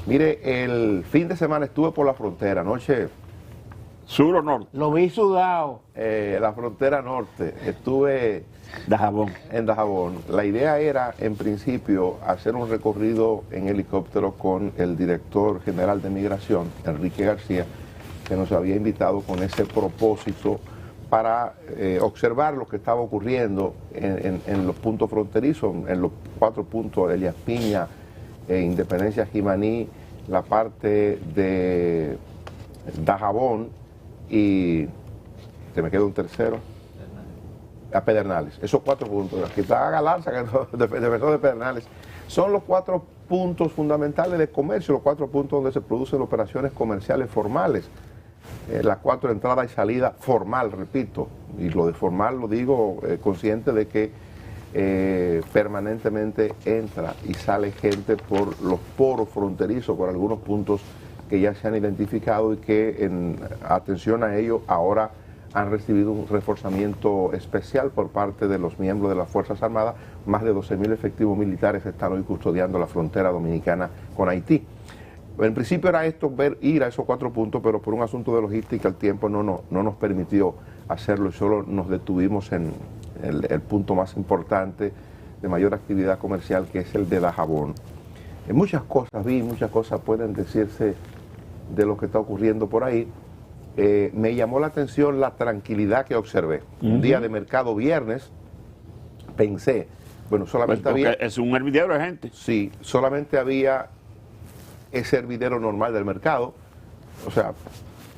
Mire, el fin de semana estuve por la frontera, anoche. ¿Sur o norte? Lo vi sudado. La frontera norte, estuve Dajabón. en Dajabón. La idea era, en principio, hacer un recorrido en helicóptero con el director general de Migración, Enrique García, que nos había invitado con ese propósito para observar lo que estaba ocurriendo en los puntos fronterizos, en los 4 puntos de Elías Piña, Independencia Jimaní, la parte de Dajabón y se me queda un tercero, a Pedernales. Esos 4 puntos, aquí está Galarza, que de Pedernales, son los 4 puntos fundamentales de comercio, los 4 puntos donde se producen operaciones comerciales formales. Las 4 entradas y salida formal, repito, y lo de formal lo digo consciente de que permanentemente entra y sale gente por los poros fronterizos, por algunos puntos que ya se han identificado y que en atención a ello ahora han recibido un reforzamiento especial por parte de los miembros de las Fuerzas Armadas. Más de 12.000 efectivos militares están hoy custodiando la frontera dominicana con Haití. En principio era esto, ir a esos 4 puntos, pero por un asunto de logística el tiempo no nos permitió hacerlo y solo nos detuvimos en el punto más importante de mayor actividad comercial, que es el de Dajabón. Muchas cosas vi, muchas cosas pueden decirse de lo que está ocurriendo por ahí. Me llamó la atención la tranquilidad que observé. Un día de mercado viernes, pensé, bueno, solamente había... Es un hervidero de gente. Sí, solamente había ese hervidero normal del mercado, o sea,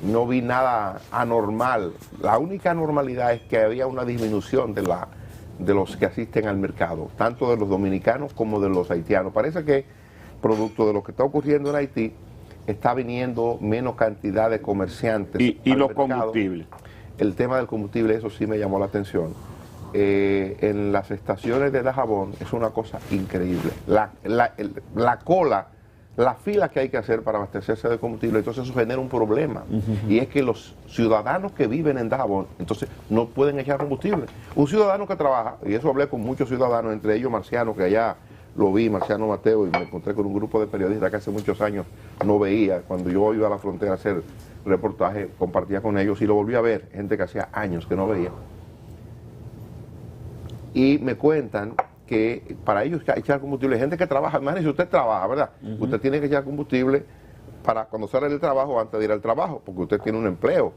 no vi nada anormal. La única anormalidad es que había una disminución de los que asisten al mercado, tanto de los dominicanos como de los haitianos. Parece que, producto de lo que está ocurriendo en Haití, está viniendo menos cantidad de comerciantes. ¿Y los combustibles? El tema del combustible, eso sí me llamó la atención. En las estaciones de Dajabón es una cosa increíble. La cola, la fila que hay que hacer para abastecerse de combustible, entonces eso genera un problema. Y es que los ciudadanos que viven en Dajabón, entonces no pueden echar combustible. Un ciudadano que trabaja, y eso hablé con muchos ciudadanos, entre ellos Marciano, que allá lo vi, Marciano Mateo, y me encontré con un grupo de periodistas que hace muchos años no veía. Cuando yo iba a la frontera a hacer reportaje, compartía con ellos y lo volví a ver, gente que hacía años que no veía. Y me cuentan que para ellos echar combustible, gente que trabaja, imagínese, usted trabaja, ¿verdad? Usted tiene que echar combustible para cuando sale del trabajo, antes de ir al trabajo, porque usted tiene un empleo,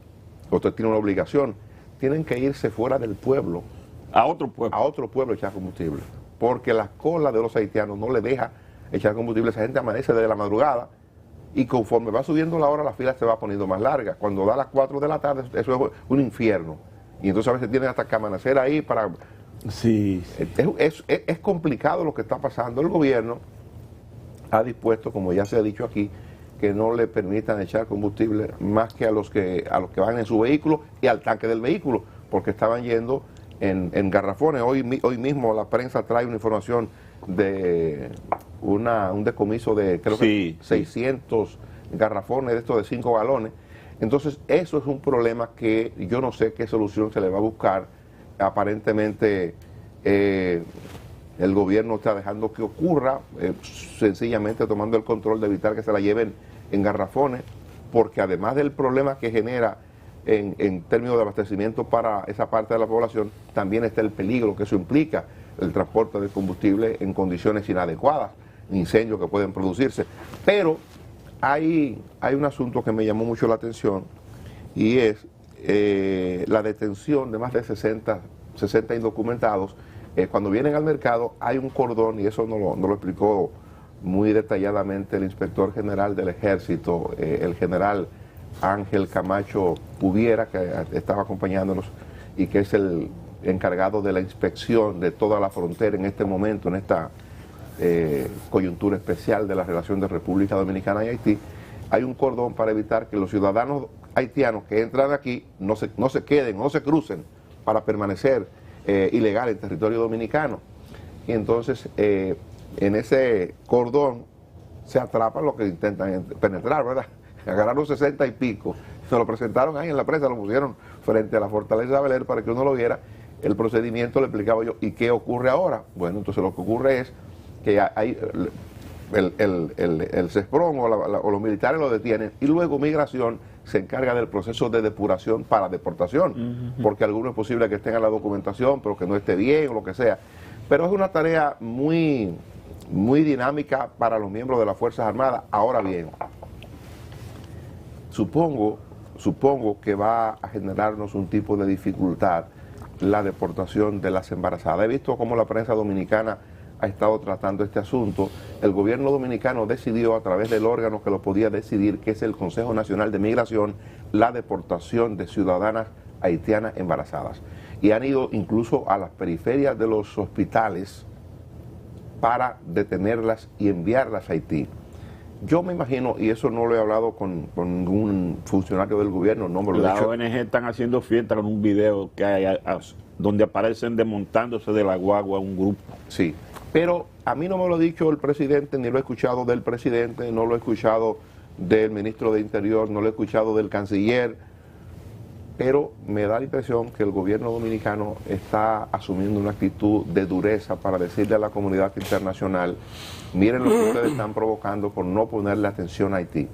usted tiene una obligación. Tienen que irse fuera del pueblo. A otro pueblo. A otro pueblo echar combustible. Porque la cola de los haitianos no le deja echar combustible. Esa gente amanece desde la madrugada y conforme va subiendo la hora, la fila se va poniendo más larga. Cuando da las 4 de la tarde, eso es un infierno. Y entonces a veces tienen hasta que amanecer ahí para... Sí. Es complicado lo que está pasando. El gobierno ha dispuesto, como ya se ha dicho aquí, que no le permitan echar combustible más que a los que van en su vehículo y al tanque del vehículo, porque estaban yendo en garrafones. Hoy mismo la prensa trae una información de un decomiso de creo que 600 garrafones de estos de 5 galones. Entonces eso es un problema que yo no sé qué solución se le va a buscar. Aparentemente el gobierno está dejando que ocurra, sencillamente tomando el control de evitar que se la lleven en garrafones, porque además del problema que genera en términos de abastecimiento para esa parte de la población, también está el peligro que eso implica, el transporte de combustible en condiciones inadecuadas, incendios que pueden producirse. Pero hay un asunto que me llamó mucho la atención y es la detención de más de 60 indocumentados. Cuando vienen al mercado hay un cordón, y eso no lo explicó muy detalladamente el inspector general del Ejército, el general Ángel Camacho Pudiera, que estaba acompañándonos y que es el encargado de la inspección de toda la frontera en este momento, en esta coyuntura especial de la relación de República Dominicana y Haití. Hay un cordón para evitar que los ciudadanos haitianos que entran aquí no se queden, no se crucen para permanecer ilegal en territorio dominicano. Y entonces en ese cordón se atrapan los que intentan penetrar, ¿verdad? Agarraron 60 y pico, se lo presentaron ahí en la prensa, lo pusieron frente a la fortaleza de Beler para que uno lo viera. El procedimiento le explicaba yo, ¿y qué ocurre ahora? Bueno, entonces lo que ocurre es que el CESPRON o los militares lo detienen y luego migración se encarga del proceso de depuración para deportación, porque algunos es posible que tengan la documentación pero que no esté bien o lo que sea. Pero es una tarea muy dinámica para los miembros de las Fuerzas Armadas. Ahora bien, supongo que va a generarnos un tipo de dificultad la deportación de las embarazadas. He visto cómo la prensa dominicana ha estado tratando este asunto. El gobierno dominicano decidió a través del órgano que lo podía decidir, que es el Consejo Nacional de Migración, la deportación de ciudadanas haitianas embarazadas. Y han ido incluso a las periferias de los hospitales para detenerlas y enviarlas a Haití. Yo me imagino, y eso no lo he hablado con ningún funcionario del gobierno, no me lo he dicho. Las ONG están haciendo fiesta con un video que hay donde aparecen desmontándose de la guagua un grupo. Sí, pero a mí no me lo ha dicho el presidente, ni lo he escuchado del presidente, no lo he escuchado del ministro de Interior, no lo he escuchado del canciller, pero me da la impresión que el gobierno dominicano está asumiendo una actitud de dureza para decirle a la comunidad internacional: miren lo que ustedes están provocando por no ponerle atención a Haití.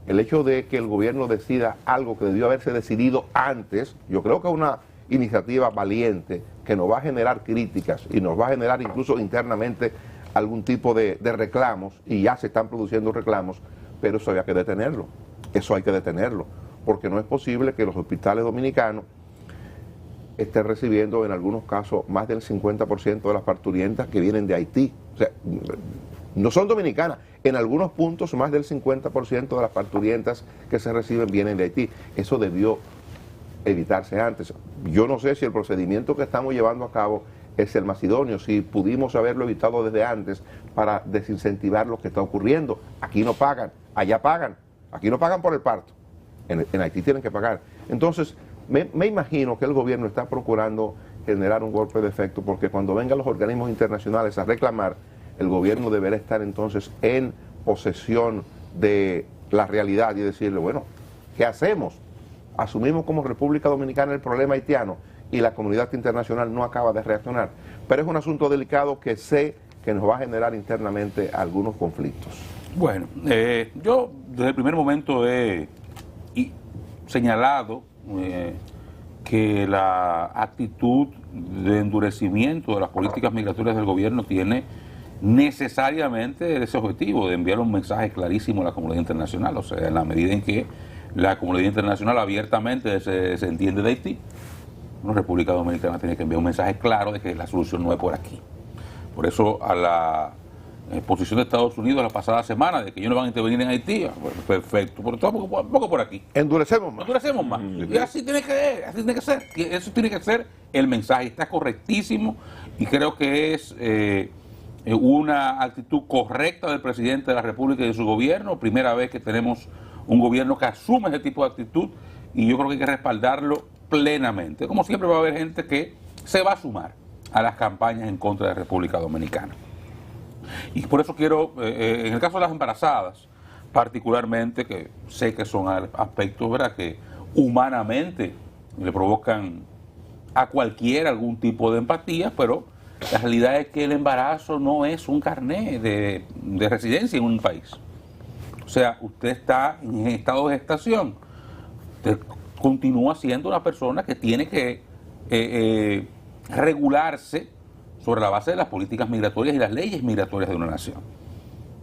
El hecho de que el gobierno decida algo que debió haberse decidido antes, yo creo que es una iniciativa valiente que nos va a generar críticas y nos va a generar incluso internamente algún tipo de reclamos, y ya se están produciendo reclamos, pero eso había que detenerlo, eso hay que detenerlo, porque no es posible que los hospitales dominicanos estén recibiendo en algunos casos más del 50% de las parturientas que vienen de Haití. O sea, no son dominicanas, en algunos puntos más del 50% de las parturientas que se reciben vienen de Haití. Eso debió evitarse antes. Yo no sé si el procedimiento que estamos llevando a cabo es el más idóneo, si pudimos haberlo evitado desde antes para desincentivar lo que está ocurriendo. Aquí no pagan, allá pagan, aquí no pagan por el parto, en Haití tienen que pagar. Entonces, me imagino que el gobierno está procurando generar un golpe de efecto, porque cuando vengan los organismos internacionales a reclamar, el gobierno deberá estar entonces en posesión de la realidad y decirle: bueno, ¿qué hacemos? Asumimos como República Dominicana el problema haitiano y la comunidad internacional no acaba de reaccionar. Pero es un asunto delicado que sé que nos va a generar internamente algunos conflictos. Bueno, yo desde el primer momento he señalado que la actitud de endurecimiento de las políticas migratorias del gobierno tiene necesariamente ese objetivo de enviar un mensaje clarísimo a la comunidad internacional. O sea, en la medida en que la comunidad internacional abiertamente se entiende de Haití, la República Dominicana tiene que enviar un mensaje claro de que la solución no es por aquí. Por eso, a la posición de Estados Unidos la pasada semana de que ellos no van a intervenir en Haití, bueno, perfecto, pero un poco por aquí. Endurecemos más. Endurecemos más. Y así tiene que ser. Y eso tiene que ser el mensaje. Está correctísimo y creo que es una actitud correcta del presidente de la República y de su gobierno. Primera vez que tenemos un gobierno que asume ese tipo de actitud, y yo creo que hay que respaldarlo plenamente. Como siempre va a haber gente que se va a sumar a las campañas en contra de la República Dominicana. Y por eso quiero, en el caso de las embarazadas, particularmente, que sé que son aspectos, ¿verdad?, que humanamente le provocan a cualquiera algún tipo de empatía, pero la realidad es que el embarazo no es un carné de residencia en un país. O sea, usted está en estado de gestación, usted continúa siendo una persona que tiene que regularse sobre la base de las políticas migratorias y las leyes migratorias de una nación.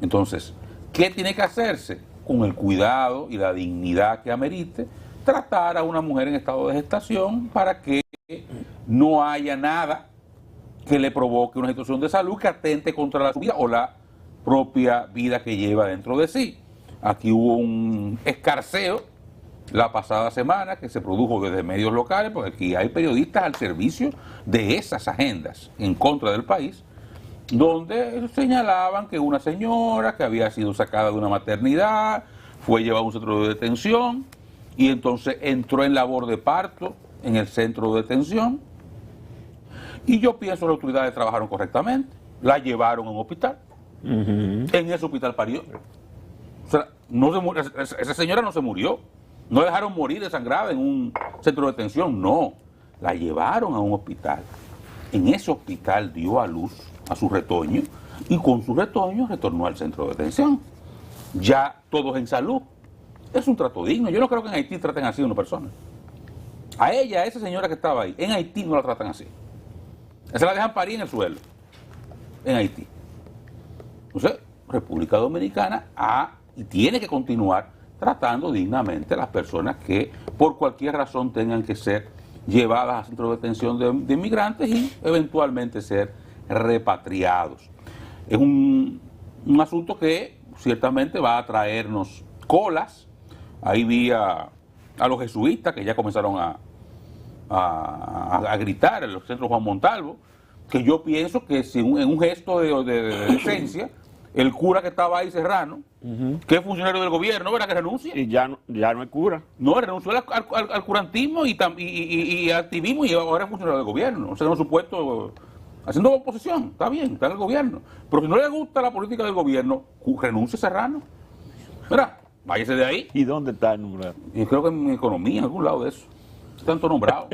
Entonces, ¿qué tiene que hacerse? Con el cuidado y la dignidad que amerite, tratar a una mujer en estado de gestación para que no haya nada que le provoque una situación de salud que atente contra su vida o la propia vida que lleva dentro de sí. Aquí hubo un escarceo la pasada semana que se produjo desde medios locales, porque aquí hay periodistas al servicio de esas agendas en contra del país, donde señalaban que una señora que había sido sacada de una maternidad fue llevada a un centro de detención y entonces entró en labor de parto en el centro de detención, y yo pienso que las autoridades trabajaron correctamente, la llevaron a un hospital, en ese hospital parió. O sea, no se murió, esa señora no se murió. No la dejaron morir desangrada en un centro de detención, no. La llevaron a un hospital. En ese hospital dio a luz a su retoño y con su retoño retornó al centro de detención. Ya todos en salud. Es un trato digno. Yo no creo que en Haití traten así a una persona. A ella, a esa señora que estaba ahí, en Haití no la tratan así. Esa la dejan parir en el suelo, en Haití. Entonces, República Dominicana y tiene que continuar tratando dignamente a las personas que por cualquier razón tengan que ser llevadas a centros de detención de inmigrantes y eventualmente ser repatriados. Es un asunto que ciertamente va a traernos colas. Ahí vi a los jesuitas que ya comenzaron a gritar en los centros Juan Montalvo, que yo pienso que si en un gesto de decencia, el cura que estaba ahí, Serrano, que es funcionario del gobierno, ¿verdad? Que renuncia. Y ya no es cura. No, renunció al curantismo y activismo y ahora es funcionario del gobierno. O sea, en su puesto haciendo oposición, está bien, está en el gobierno. Pero si no le gusta la política del gobierno, renuncie Serrano. Mira, váyase de ahí. ¿Y dónde está el nombrado? Y creo que en economía, en algún lado de eso. Tanto nombrado.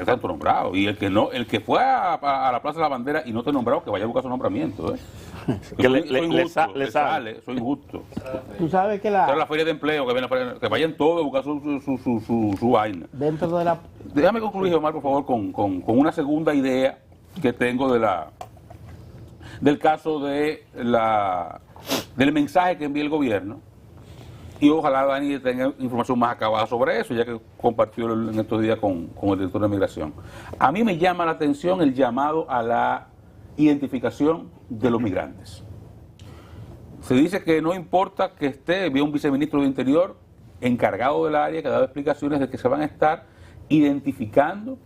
Tanto nombrado. Y el que fue a la Plaza de la Bandera y no está nombrado, que vaya a buscar su nombramiento. Que le sale. Soy injusto. Tú sabes que la feria de empleo, que vayan todos a buscar su vaina. dentro de la... Déjame concluir, Omar, por favor, con una segunda idea que tengo del caso del mensaje que envía el gobierno. Y ojalá Dani tenga información más acabada sobre eso, ya que compartió en estos días con el director de Migración. A mí me llama la atención el llamado a la identificación de los migrantes. Se dice que no importa que había un viceministro de Interior encargado del área que ha dado explicaciones de que se van a estar identificando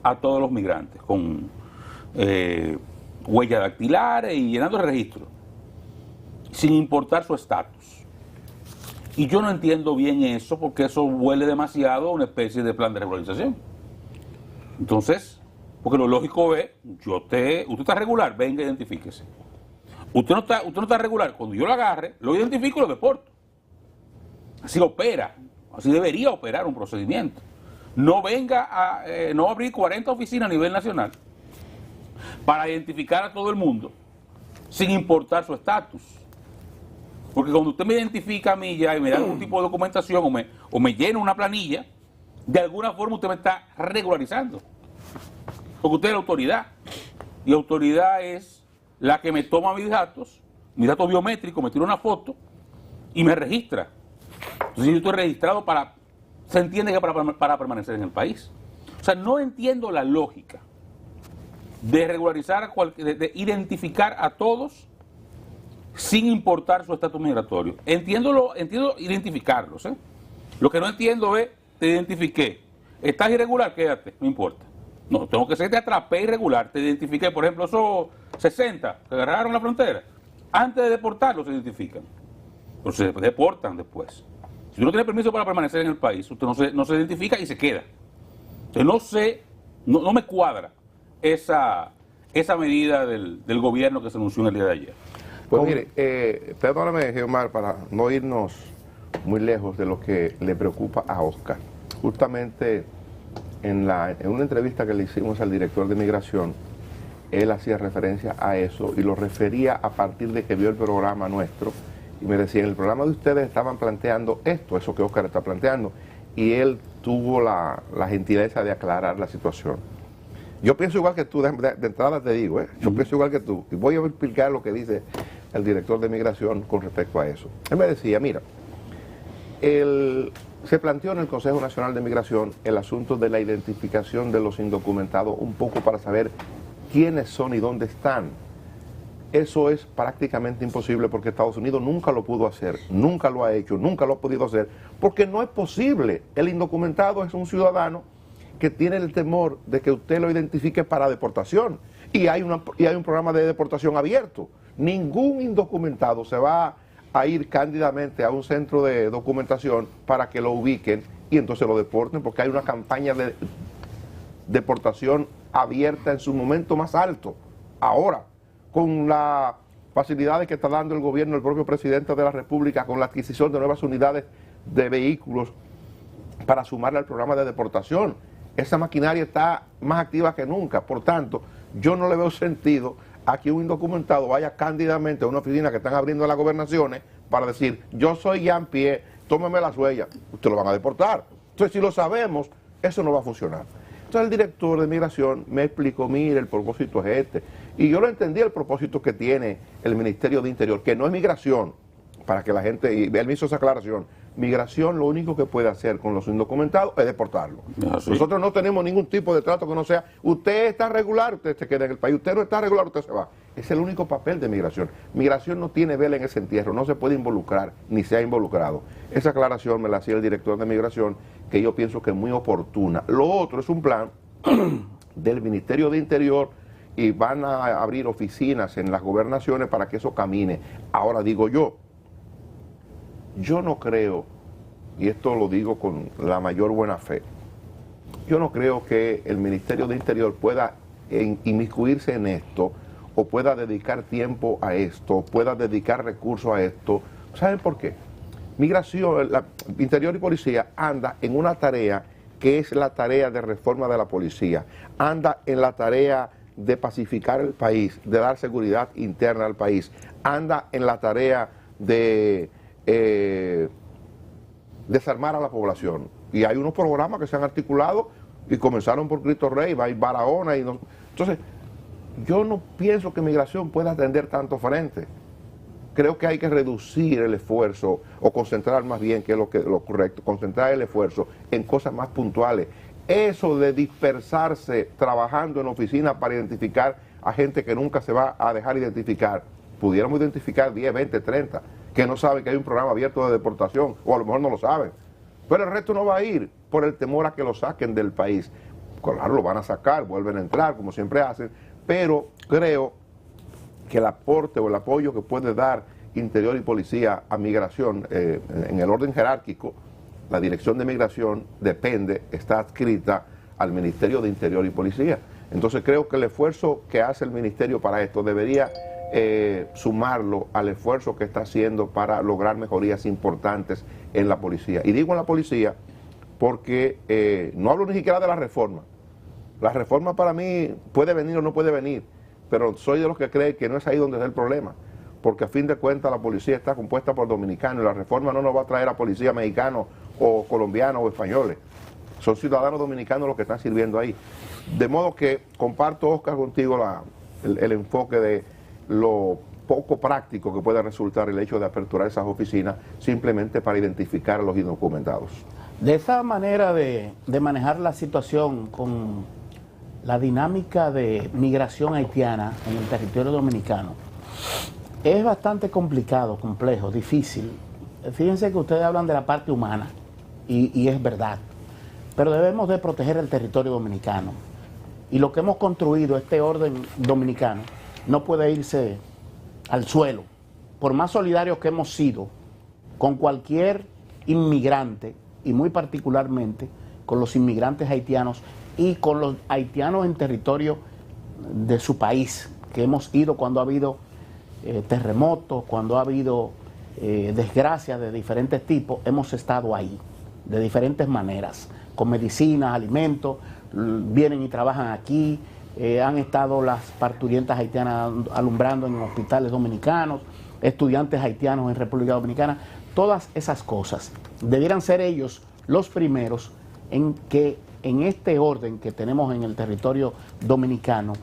a todos los migrantes con huellas dactilares y llenando el registro, sin importar su estatus. Y yo no entiendo bien eso, porque eso huele demasiado a una especie de plan de regularización. Entonces, porque lo lógico es, usted está regular, venga, identifíquese. Usted no está regular, cuando yo lo agarre, lo identifico y lo deporto. Así opera, así debería operar un procedimiento. No venga no abrir 40 oficinas a nivel nacional para identificar a todo el mundo, sin importar su estatus. Porque cuando usted me identifica a mí ya y me da algún tipo de documentación o me llena una planilla, de alguna forma usted me está regularizando. Porque usted es la autoridad. Y la autoridad es la que me toma mis datos biométricos, me tira una foto y me registra. Entonces yo estoy registrado se entiende que para permanecer en el país. O sea, no entiendo la lógica de regularizar, de identificar a todos sin importar su estatus migratorio. Entiendo identificarlos. Lo que no entiendo es, te identifiqué, estás irregular, quédate, no importa. No, tengo que ser, te atrapé irregular, te identifiqué, por ejemplo, esos 60 que agarraron la frontera, antes de deportarlos se identifican, pero se deportan después. Si tú no tienes permiso para permanecer en el país, usted no se identifica y se queda. Entonces no me cuadra esa medida del gobierno que se anunció en el día de ayer. Pues mire, perdóname, Geomar, para no irnos muy lejos de lo que le preocupa a Oscar. Justamente en una entrevista que le hicimos al director de Migración, él hacía referencia a eso y lo refería a partir de que vio el programa nuestro y me decía, en el programa de ustedes estaban planteando eso que Oscar está planteando, y él tuvo la gentileza de aclarar la situación. Yo pienso igual que tú, de entrada te digo, yo pienso igual que tú, y voy a explicar lo que dice el director de Migración con respecto a eso. Él me decía, mira, se planteó en el Consejo Nacional de Migración el asunto de la identificación de los indocumentados, un poco para saber quiénes son y dónde están. Eso es prácticamente imposible porque Estados Unidos nunca lo pudo hacer, nunca lo ha hecho, nunca lo ha podido hacer, porque no es posible. El indocumentado es un ciudadano que tiene el temor de que usted lo identifique para deportación. Y hay un programa de deportación abierto. Ningún indocumentado se va a ir cándidamente a un centro de documentación para que lo ubiquen y entonces lo deporten, porque hay una campaña de deportación abierta en su momento más alto. Ahora, con las facilidades que está dando el gobierno, el propio presidente de la República, con la adquisición de nuevas unidades de vehículos para sumarle al programa de deportación, esa maquinaria está más activa que nunca. Por tanto, yo no le veo sentido a que un indocumentado vaya cándidamente a una oficina que están abriendo en las gobernaciones para decir, yo soy Jean-Pierre, tómeme las huellas, usted lo van a deportar. Entonces, si lo sabemos, eso no va a funcionar. Entonces, el director de migración me explicó, mire, el propósito es este. Y yo lo entendí, el propósito que tiene el Ministerio de Interior, que no es migración, para que la gente, y él me hizo esa aclaración, migración lo único que puede hacer con los indocumentados es deportarlo. ¿Sí? Nosotros no tenemos ningún tipo de trato que no sea, usted está regular, usted se queda en el país, usted no está regular, usted se va. Es el único papel de migración. Migración no tiene vela en ese entierro, no se puede involucrar, ni se ha involucrado. Esa aclaración me la hacía el director de migración, que yo pienso que es muy oportuna. Lo otro es un plan del Ministerio de Interior y van a abrir oficinas en las gobernaciones para que eso camine. Ahora digo yo no creo, y esto lo digo con la mayor buena fe, yo no creo que el Ministerio de Interior pueda inmiscuirse en esto, o pueda dedicar tiempo a esto, pueda dedicar recursos a esto. ¿Saben por qué? Migración, Interior y Policía anda en una tarea que es la tarea de reforma de la policía, anda en la tarea de pacificar el país, de dar seguridad interna al país, anda en la tarea de desarmar a la población. Y hay unos programas que se han articulado y comenzaron por Cristo Rey, va a ir Barahona. Entonces, yo no pienso que migración pueda atender tanto frente. Creo que hay que reducir el esfuerzo, o concentrar más bien, que es lo correcto, concentrar el esfuerzo en cosas más puntuales. Eso de dispersarse trabajando en oficinas para identificar a gente que nunca se va a dejar identificar, pudiéramos identificar 10, 20, 30, que no saben que hay un programa abierto de deportación, o a lo mejor no lo saben. Pero el resto no va a ir por el temor a que lo saquen del país. Claro, lo van a sacar, vuelven a entrar, como siempre hacen, pero creo que el aporte o el apoyo que puede dar Interior y Policía a migración, en el orden jerárquico, la Dirección de Migración está adscrita al Ministerio de Interior y Policía. Entonces creo que el esfuerzo que hace el Ministerio para esto debería sumarlo al esfuerzo que está haciendo para lograr mejorías importantes en la policía. Y digo en la policía porque no hablo ni siquiera de la reforma. La reforma para mí puede venir o no puede venir, pero soy de los que creen que no es ahí donde está el problema, porque a fin de cuentas la policía está compuesta por dominicanos y la reforma no nos va a traer a policías mexicanos o colombianos o españoles. Son ciudadanos dominicanos los que están sirviendo ahí. De modo que comparto, Oscar, contigo el enfoque de lo poco práctico que puede resultar el hecho de aperturar esas oficinas simplemente para identificar a los indocumentados. De esa manera de manejar la situación con la dinámica de migración haitiana en el territorio dominicano, es bastante complicado, complejo, difícil. Fíjense que ustedes hablan de la parte humana, y es verdad, pero debemos de proteger el territorio dominicano. Y lo que hemos construido, este orden dominicano, no puede irse al suelo. Por más solidarios que hemos sido con cualquier inmigrante, y muy particularmente con los inmigrantes haitianos y con los haitianos en territorio de su país, que hemos ido cuando ha habido terremotos, cuando ha habido desgracias de diferentes tipos, hemos estado ahí, de diferentes maneras, con medicinas, alimentos, vienen y trabajan aquí, han estado las parturientas haitianas alumbrando en hospitales dominicanos, estudiantes haitianos en República Dominicana, todas esas cosas. Debieran ser ellos los primeros en que en este orden que tenemos en el territorio dominicano,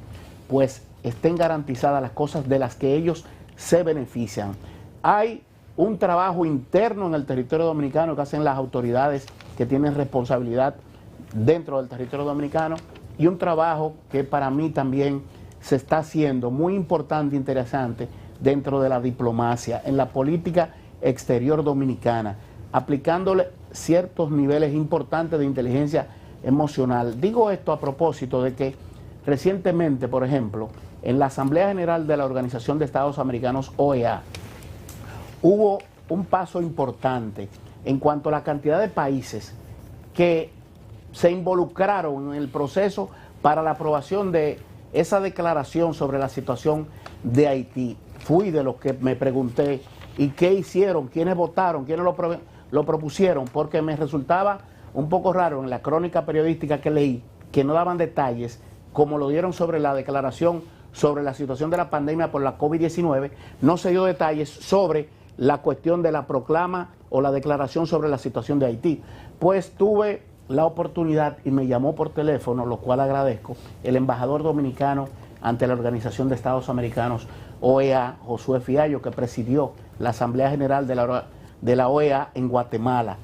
pues estén garantizadas las cosas de las que ellos se benefician. Hay un trabajo interno en el territorio dominicano que hacen las autoridades que tienen responsabilidad dentro del territorio dominicano, y un trabajo que para mí también se está haciendo muy importante e interesante dentro de la diplomacia, en la política exterior dominicana, aplicándole ciertos niveles importantes de inteligencia emocional. Digo esto a propósito de que recientemente, por ejemplo, en la Asamblea General de la Organización de Estados Americanos, OEA, hubo un paso importante en cuanto a la cantidad de países que se involucraron en el proceso para la aprobación de esa declaración sobre la situación de Haití. Fui de los que me pregunté, ¿y qué hicieron? ¿Quiénes votaron? ¿Quiénes lo propusieron? Porque me resultaba un poco raro en la crónica periodística que leí, que no daban detalles, como lo dieron sobre la declaración sobre la situación de la pandemia por la COVID-19, no se dio detalles sobre la cuestión de la proclama o la declaración sobre la situación de Haití. Pues tuve la oportunidad y me llamó por teléfono, lo cual agradezco, el embajador dominicano ante la Organización de Estados Americanos, OEA, Josué Fiallo, que presidió la Asamblea General de la OEA en Guatemala.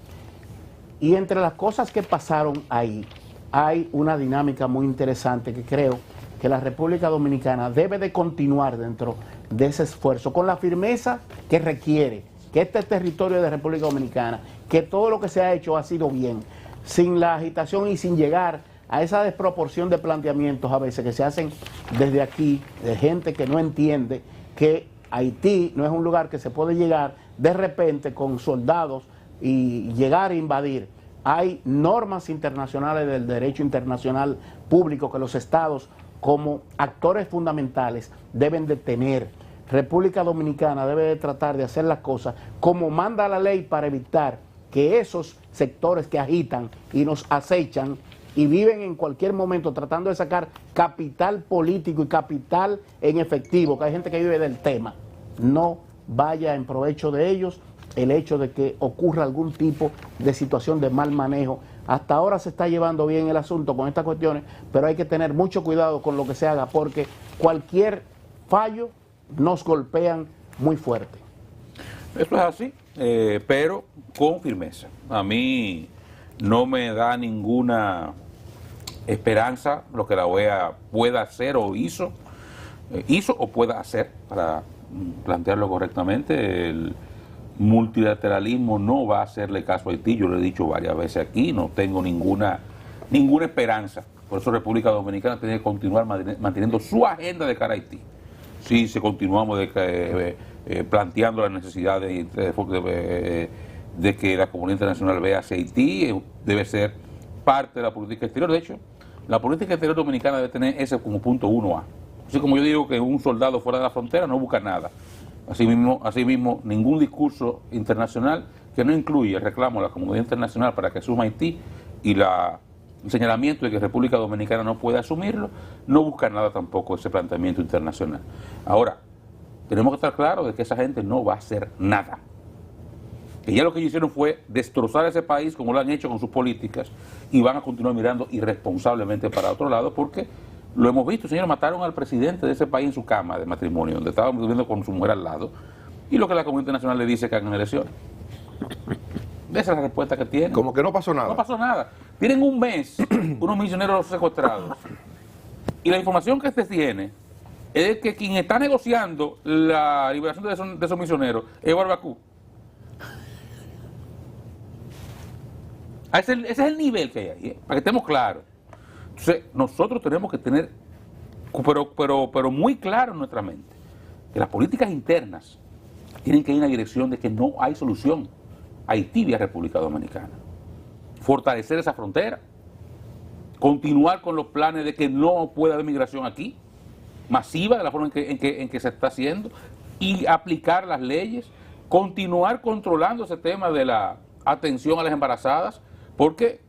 Y entre las cosas que pasaron ahí, hay una dinámica muy interesante que creo que la República Dominicana debe de continuar dentro de ese esfuerzo, con la firmeza que requiere, que este territorio de República Dominicana, que todo lo que se ha hecho ha sido bien, sin la agitación y sin llegar a esa desproporción de planteamientos a veces que se hacen desde aquí, de gente que no entiende que Haití no es un lugar que se puede llegar de repente con soldados y llegar a invadir. Hay normas internacionales del derecho internacional público que los estados como actores fundamentales deben de tener. República Dominicana debe de tratar de hacer las cosas como manda la ley para evitar que esos sectores que agitan y nos acechan y viven en cualquier momento tratando de sacar capital político y capital en efectivo, que hay gente que vive del tema, no vaya en provecho de ellos el hecho de que ocurra algún tipo de situación de mal manejo. Hasta ahora se está llevando bien el asunto con estas cuestiones, pero hay que tener mucho cuidado con lo que se haga, porque cualquier fallo nos golpean muy fuerte. Eso es así, pero con firmeza. A mí no me da ninguna esperanza lo que la OEA pueda hacer o hizo o pueda hacer, para plantearlo correctamente. El multilateralismo no va a hacerle caso a Haití, yo lo he dicho varias veces aquí, no tengo ninguna esperanza. Por eso República Dominicana tiene que continuar manteniendo su agenda de cara a Haití. Si continuamos planteando la necesidad de que la comunidad internacional vea hacia Haití, debe ser parte de la política exterior. De hecho, la política exterior dominicana debe tener ese como punto 1A. Así como yo digo que un soldado fuera de la frontera no busca nada. Asimismo, ningún discurso internacional que no incluya el reclamo a la comunidad internacional para que asuma Haití y el señalamiento de que República Dominicana no puede asumirlo, no busca nada tampoco ese planteamiento internacional. Ahora, tenemos que estar claros de que esa gente no va a hacer nada. Que ya lo que ellos hicieron fue destrozar ese país como lo han hecho con sus políticas y van a continuar mirando irresponsablemente para otro lado, porque lo hemos visto, señor, mataron al presidente de ese país en su cama de matrimonio, donde estaba viviendo con su mujer al lado, y lo que la comunidad internacional le dice que hagan elecciones. Esa es la respuesta que tienen. Como que no pasó nada. No pasó nada. Tienen un mes unos misioneros secuestrados. Y la información que se tiene es que quien está negociando la liberación de esos misioneros es Barbacú. Ese es el nivel que hay ahí, para que estemos claros. Entonces, nosotros tenemos que tener, pero muy claro en nuestra mente, que las políticas internas tienen que ir en la dirección de que no hay solución a Haití vía República Dominicana. Fortalecer esa frontera, continuar con los planes de que no pueda haber migración aquí, masiva de la forma en que se está haciendo, y aplicar las leyes, continuar controlando ese tema de la atención a las embarazadas, porque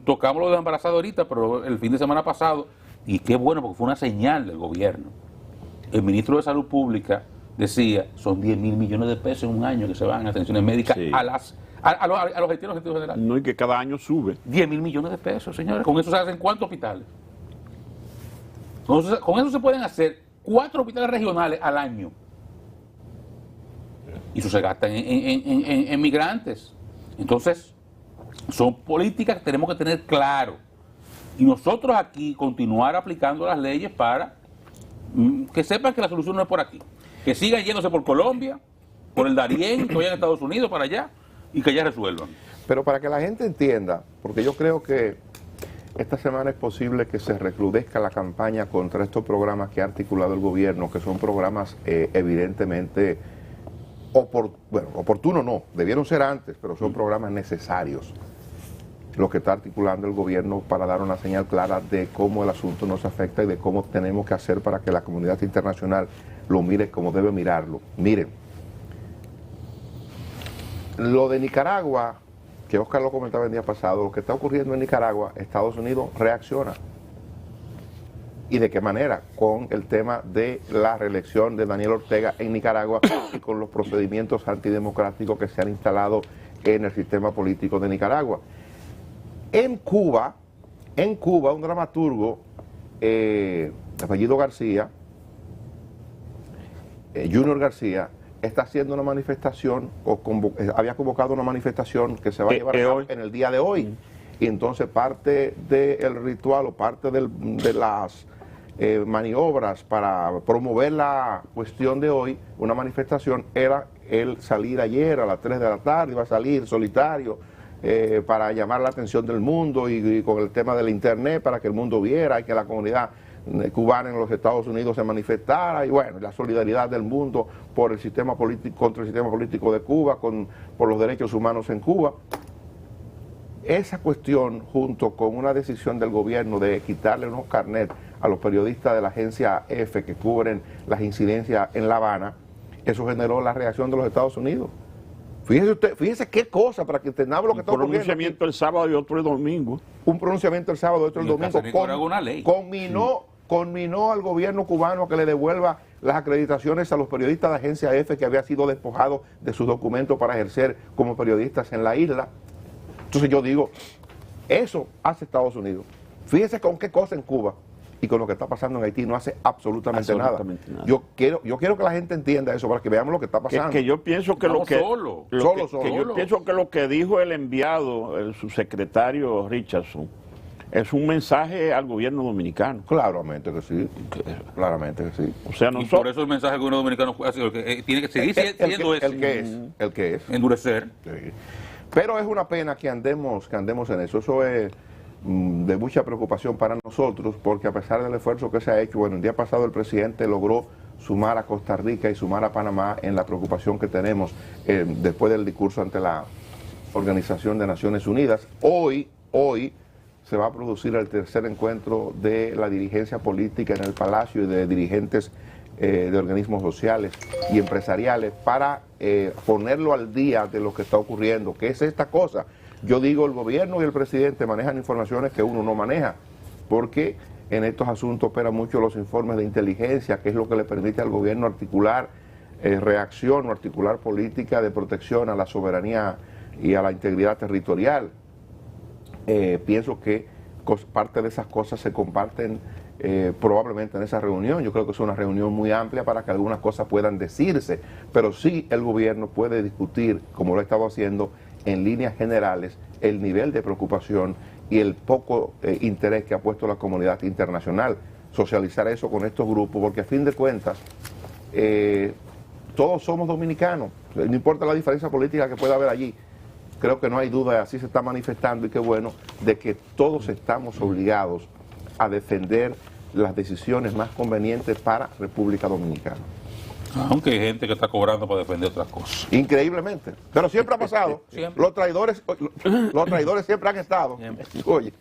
tocamos lo de las embarazadas ahorita, pero el fin de semana pasado, y qué bueno, porque fue una señal del gobierno, el ministro de Salud Pública decía, son 10.000 millones de pesos en un año que se van en atenciones médicas, sí, a los haitianos generales. No, y que cada año sube. 10.000 millones de pesos, señores. ¿Con eso se hacen cuántos hospitales? Con eso se pueden hacer 4 hospitales regionales al año. Y eso se gasta en migrantes. Entonces, son políticas que tenemos que tener claro. Y nosotros aquí continuar aplicando las leyes para que sepan que la solución no es por aquí. Que sigan yéndose por Colombia, por el Darién, que vayan a Estados Unidos, para allá, y que ya resuelvan. Pero para que la gente entienda, porque yo creo que esta semana es posible que se recrudezca la campaña contra estos programas que ha articulado el gobierno, que son programas evidentemente oportunos, no, debieron ser antes, pero son programas necesarios, lo que está articulando el gobierno para dar una señal clara de cómo el asunto nos afecta y de cómo tenemos que hacer para que la comunidad internacional lo mire como debe mirarlo. Miren, lo de Nicaragua, que Oscar lo comentaba el día pasado, lo que está ocurriendo en Nicaragua, Estados Unidos reacciona. ¿Y de qué manera? Con el tema de la reelección de Daniel Ortega en Nicaragua y con los procedimientos antidemocráticos que se han instalado en el sistema político de Nicaragua. En Cuba, un dramaturgo, apellido García, Junior García, está haciendo una manifestación, había convocado una manifestación que se va a llevar a cabo en el día de hoy. Y entonces parte del ritual o parte de las maniobras para promover la cuestión de hoy, una manifestación, era el salir ayer a las 3 de la tarde, iba a salir solitario para llamar la atención del mundo y con el tema del internet para que el mundo viera y que la comunidad cubana en los Estados Unidos se manifestara, y bueno, la solidaridad del mundo por el sistema político, contra el sistema político de Cuba, por los derechos humanos en Cuba. Esa cuestión, junto con una decisión del gobierno de quitarle unos carnets a los periodistas de la agencia EFE que cubren las incidencias en La Habana, eso generó la reacción de los Estados Unidos. Fíjese usted, fíjese qué cosa, para que entendamos lo que está ocurriendo. Un pronunciamiento el sábado y otro el domingo. Un pronunciamiento el sábado y otro el domingo. Conminó al gobierno cubano a que le devuelva las acreditaciones a los periodistas de agencia EFE que había sido despojado de sus documentos para ejercer como periodistas en la isla. Entonces yo digo, eso hace Estados Unidos. Fíjese con qué cosa en Cuba y con lo que está pasando en Haití no hace absolutamente nada. Yo quiero que la gente entienda eso para que veamos lo que está pasando. Que yo pienso que yo pienso que lo que dijo el enviado, el subsecretario Richardson, es un mensaje al gobierno dominicano. Claramente que sí. Claramente que sí. O sea, por eso el mensaje al gobierno dominicano tiene que seguir siendo el que es. Endurecer. Sí. Pero es una pena que andemos en eso. Eso es de mucha preocupación para nosotros, porque a pesar del esfuerzo que se ha hecho, bueno, el día pasado el presidente logró sumar a Costa Rica y sumar a Panamá en la preocupación que tenemos después del discurso ante la Organización de Naciones Unidas. Hoy se va a producir el tercer encuentro de la dirigencia política en el Palacio y de dirigentes de organismos sociales y empresariales para ponerlo al día de lo que está ocurriendo. ¿Qué es esta cosa? Yo digo, el gobierno y el presidente manejan informaciones que uno no maneja, porque en estos asuntos operan mucho los informes de inteligencia, que es lo que le permite al gobierno articular reacción o articular política de protección a la soberanía y a la integridad territorial. Pienso que parte de esas cosas se comparten probablemente en esa reunión. Yo creo que es una reunión muy amplia para que algunas cosas puedan decirse, pero sí el gobierno puede discutir, como lo ha estado haciendo en líneas generales, el nivel de preocupación y el poco interés que ha puesto la comunidad internacional. Socializar eso con estos grupos, porque a fin de cuentas todos somos dominicanos, no importa la diferencia política que pueda haber allí. Creo que no hay duda, así se está manifestando, y qué bueno, de que todos estamos obligados a defender las decisiones más convenientes para República Dominicana. Aunque hay gente que está cobrando para defender otras cosas. Increíblemente. Pero siempre ha pasado. Siempre. Los traidores siempre han estado. Oye.